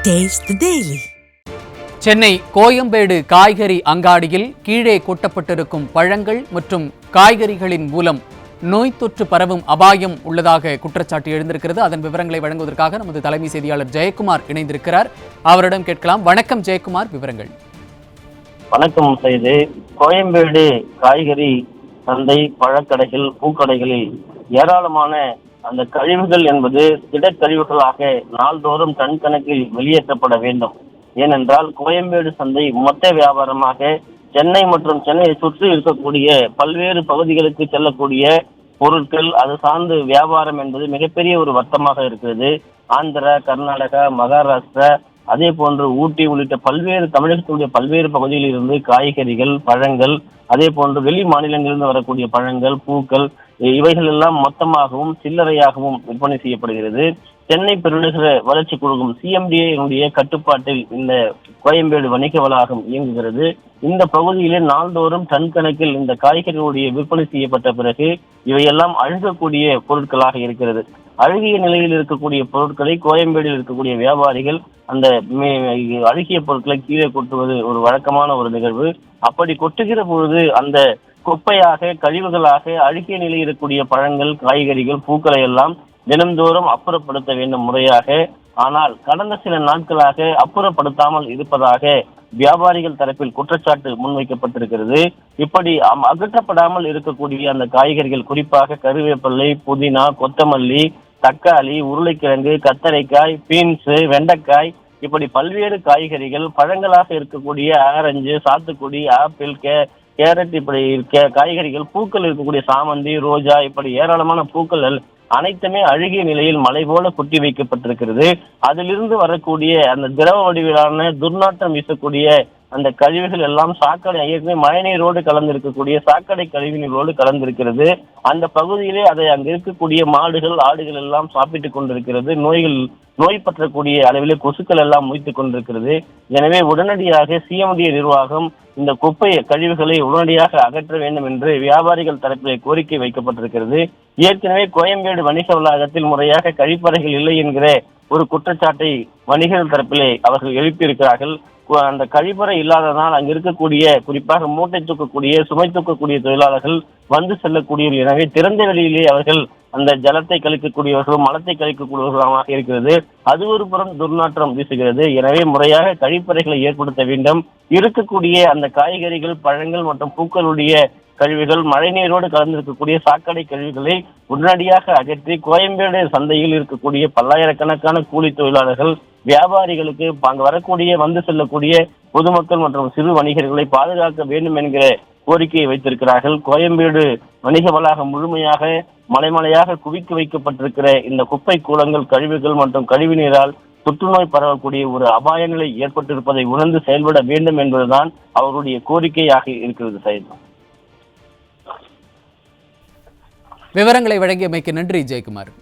Taste the Daily. Chennai Koyambedu காய்கறி அங்காடியில் கீழே கொட்டப்பட்டிருக்கும் பழங்கள் மற்றும் காய்கறிகளின் மூலம் நோய் தொற்று பரவும் அபாயம் உள்ளதாக குற்றச்சாட்டு எழுந்திருக்கிறது. அதன் விவரங்களை வழங்குவதற்காக நமது தலைமை செய்தியாளர் ஜெயக்குமார் இணைந்திருக்கிறார். அவரிடம் கேட்கலாம். வணக்கம் ஜெயக்குமார், விவரங்கள். வணக்கம் செய்து. கோயம்பேடு காய்கறி சந்தை, பழக்கடைகள், பூக்கடைகளில் ஏராளமான அந்த கழிவுகள் என்பது திடக்கழிவுகளாக நாள்தோறும் டன் கணக்கில் வெளியேற்றப்பட வேண்டும். ஏனென்றால் கோயம்பேடு சந்தை மொத்த வியாபாரமாக சென்னை மற்றும் சென்னையை சுற்றி இருக்கக்கூடிய பல்வேறு பகுதிகளுக்கு செல்லக்கூடிய பொருட்கள், அது சார்ந்து வியாபாரம் என்பது மிகப்பெரிய ஒரு வர்த்தமாக இருக்கிறது. ஆந்திரா, கர்நாடகா, மகாராஷ்டிரா, அதே போன்று ஊட்டி உள்ளிட்ட பல்வேறு தமிழகத்துடைய பல்வேறு பகுதிகளில் இருந்து காய்கறிகள், பழங்கள், அதே போன்று வெளி மாநிலங்களிலிருந்து வரக்கூடிய பழங்கள், பூக்கள், இவைகள் எல்லாம் மொத்தமாகவும் சில்லறையாகவும் விற்பனை செய்யப்படுகிறது. சென்னை பெருநகர வளர்ச்சி குழுமம் CMDA கட்டுப்பாட்டில் இந்த கோயம்பேடு வணிக வளாகம் இயங்குகிறது. இந்த பகுதியிலே நாள்தோறும் டன் கணக்கில் இந்த காய்கறிகளுடைய விற்பனை செய்யப்பட்ட பிறகு இவையெல்லாம் அழுகக்கூடிய பொருட்களாக இருக்கிறது. அழுகிய நிலையில் இருக்கக்கூடிய பொருட்களை கோயம்பேடில் இருக்கக்கூடிய வியாபாரிகள் அந்த அழுகிய பொருட்களை கீழே கொட்டுவது ஒரு வழக்கமான ஒரு நிகழ்வு. அப்படி கொட்டுகிற பொழுது அந்த குப்பையாக, கழிவுகளாக அழுகிய நிலையில் இருக்கக்கூடிய பழங்கள், காய்கறிகள், பூக்களை எல்லாம் தினந்தோறும் அப்புறப்படுத்த வேண்டும் முறையாக. ஆனால் கடந்த சில நாட்களாக அப்புறப்படுத்தாமல் இருப்பதாக வியாபாரிகள் தரப்பில் குற்றச்சாட்டு முன்வைக்கப்பட்டிருக்கிறது. இப்படி அகற்றப்படாமல் இருக்கக்கூடிய அந்த காய்கறிகள், குறிப்பாக கருவேப்பிள்ளை, புதினா, கொத்தமல்லி, தக்காளி, உருளைக்கிழங்கு, கத்தரிக்காய், பீன்ஸ், வெண்டைக்காய், இப்படி பல்வேறு காய்கறிகள், பழங்களாக இருக்கக்கூடிய ஆரஞ்சு, சாத்துக்குடி, ஆப்பிள், கேரட், இப்படி இருக்க காய்கறிகள், பூக்கள் இருக்கக்கூடிய சாமந்தி, ரோஜா, இப்படி ஏராளமான பூக்கள் அனைத்துமே அழுகிய நிலையில் மலை போல கொட்டி வைக்கப்பட்டிருக்கிறது. அதிலிருந்து வரக்கூடிய அந்த திரவ வடிவிலான துர்நாற்றம் வீசக்கூடிய அந்த கழிவுகள் எல்லாம் சாக்கடை, ஏற்கனவே மழைநீரோடு கலந்திருக்கக்கூடிய சாக்கடை கழிவுநீரோடு கலந்திருக்கிறது. அந்த பகுதியிலே அதை அங்கு இருக்கக்கூடிய மாடுகள், ஆடுகள் எல்லாம் சாப்பிட்டுக் கொண்டிருக்கிறது. நோய் பற்றக்கூடிய அளவிலே கொசுக்கள் எல்லாம் மொய்த்துக் கொண்டிருக்கிறது. எனவே உடனடியாக CMDA நிர்வாகம் இந்த குப்பை கழிவுகளை உடனடியாக அகற்ற வேண்டும் என்று வியாபாரிகள் தரப்பிலே கோரிக்கை வைக்கப்பட்டிருக்கிறது. ஏற்கனவே கோயம்பேடு வணிக வளாகத்தில் முறையாக கழிப்பறைகள் இல்லை என்கிற ஒரு குற்றச்சாட்டை வணிகர்கள் தரப்பிலே அவர்கள் எழுப்பியிருக்கிறார்கள். அந்த கழிப்பறை இல்லாததால் அங்கு இருக்கக்கூடிய, குறிப்பாக மூட்டை தூக்கக்கூடிய, சுமை தூக்கக்கூடிய தொழிலாளர்கள் வந்து செல்லக்கூடியவர்கள். எனவே திறந்த வெளியிலே அவர்கள் அந்த ஜலத்தை கழிக்கக்கூடியவர்களும் மலத்தை கழிக்கக்கூடியவர்களாக இருக்கிறது. அது ஒரு புறம் துர்நாற்றம் வீசுகிறது. எனவே முறையாக கழிப்பறைகளை ஏற்படுத்த வேண்டும். இருக்கக்கூடிய அந்த காய்கறிகள், பழங்கள் மற்றும் பூக்களுடைய கழிவுகள், மழைநீரோடு கலந்திருக்கக்கூடிய சாக்கடை கழிவுகளை உடனடியாக அகற்றி கோயம்பேடு சந்தையில் இருக்கக்கூடிய பல்லாயிரக்கணக்கான கூலி தொழிலாளர்கள், வியாபாரிகளுக்கு அங்கு வரக்கூடிய வந்து செல்லக்கூடிய பொதுமக்கள் மற்றும் சிறு வணிகர்களை பாதுகாக்க வேண்டும் என்கிற கோரிக்கையை வைத்திருக்கிறார்கள். கோயம்பேடு வணிக வளாகம் முழுமையாக மலைமலையாக குவித்து வைக்கப்பட்டிருக்கிற இந்த குப்பை கூலங்கள், கழிவுகள் மற்றும் கழிவு நீரால் புற்றுநோய் பரவக்கூடிய ஒரு அபாய நிலை ஏற்பட்டிருப்பதை உணர்ந்து செயல்பட வேண்டும் என்பதுதான் அவருடைய கோரிக்கையாக இருக்கிறது. சையத், விவரங்களை வழங்கியமைக்கு நன்றி ஜெயக்குமார்.